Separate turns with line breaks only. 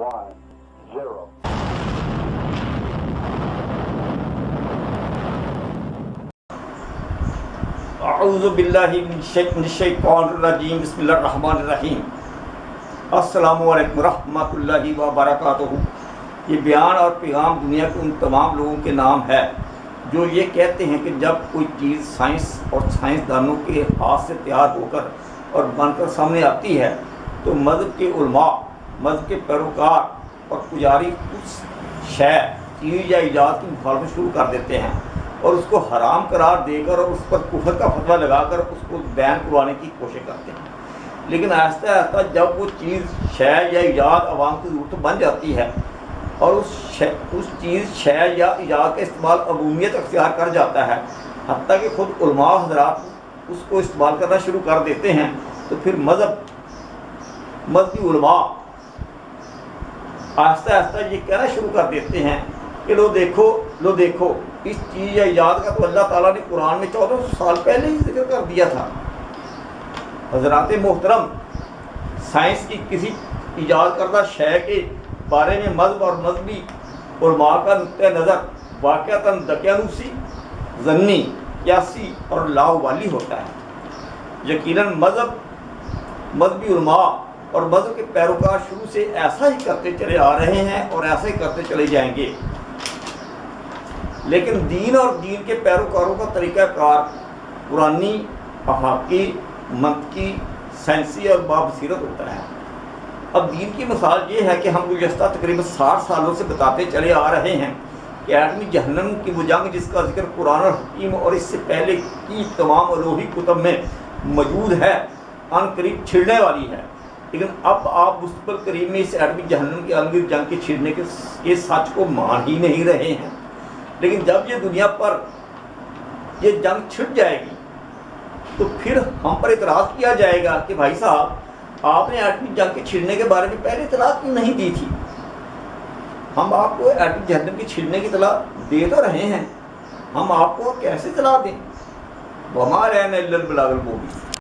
1, 0.
اعوذ باللہ من الشیطان الرجیم بسم اللہ الرحمن الرحیم السلام علیکم ورحمۃ اللہ وبرکاتہ۔ یہ بیان اور پیغام دنیا کے ان تمام لوگوں کے نام ہے جو یہ کہتے ہیں کہ جب کوئی چیز سائنس اور سائنسدانوں کے ہاتھ سے تیار ہو کر اور بن کر سامنے آتی ہے تو مذہب کے علماء، مذہب کے پیروکار اور پجاری اس شے، چیز یا ایجاد کی مخالفت شروع کر دیتے ہیں اور اس کو حرام قرار دے کر اور اس پر کفر کا فتویٰ لگا کر اس کو بین کروانے کی کوشش کرتے ہیں۔ لیکن آہستہ آہستہ جب وہ چیز، شے یا ایجاد عوام کی ضرورت بن جاتی ہے اور اس چیز، شے یا ایجاد کا استعمال عمومیت اختیار کر جاتا ہے، حتیٰ کہ خود علماء حضرات اس کو استعمال کرنا شروع کر دیتے ہیں، تو پھر مذہبی علماء آہستہ آہستہ یہ کہنا شروع کر دیتے ہیں کہ لو دیکھو اس چیز یا ایجاد کا تو اللہ تعالیٰ نے قرآن میں 1400 سال پہلے ہی ذکر کر دیا تھا۔ حضرات محترم، سائنس کی کسی ایجاد کردہ شے کے بارے میں مذہب اور مذہبی علماء کا نقطۂ نظر واقعتاً دقیانوسی، ظنی، قیاسی اور لاوالی ہوتا ہے۔ یقیناً مذہبی علماء اور مذہب کے پیروکار شروع سے ایسا ہی کرتے چلے آ رہے ہیں اور ایسا ہی کرتے چلے جائیں گے، لیکن دین اور دین کے پیروکاروں کا طریقہ کار قرآنی، افاقی، منطقی، سائنسی اور بابصیرت ہوتا ہے۔ اب دین کی مثال یہ ہے کہ ہم گزشتہ تقریباً 60 سالوں سے بتاتے چلے آ رہے ہیں کہ ایٹمی جہنم کی وہ جنگ جس کا ذکر قرآن الحکیم اور اس سے پہلے کی تمام الوحی کتب میں موجود ہے، ان قریب چھڑنے والی ہے۔ لیکن اب آپ مستقبل قریب میں اس ایٹمی جہنم کے عالمگیر جنگ کے چھڑنے کے سچ کو مان ہی نہیں رہے ہیں۔ لیکن جب یہ دنیا پر یہ جنگ چھٹ جائے گی تو پھر ہم پر اعتراض کیا جائے گا کہ بھائی صاحب، آپ نے ایٹمی جنگ کے چھڑنے کے بارے میں پہلے اطلاع کیوں نہیں دی تھی؟ ہم آپ کو ایٹمی جہنم کے چھڑنے کی اطلاع دے تو رہے ہیں، ہم آپ کو کیسے اطلاع دیں؟ وَمَا عَلَيْنَا إِلَّا الْبَلَاغُ الْمُبِينُ۔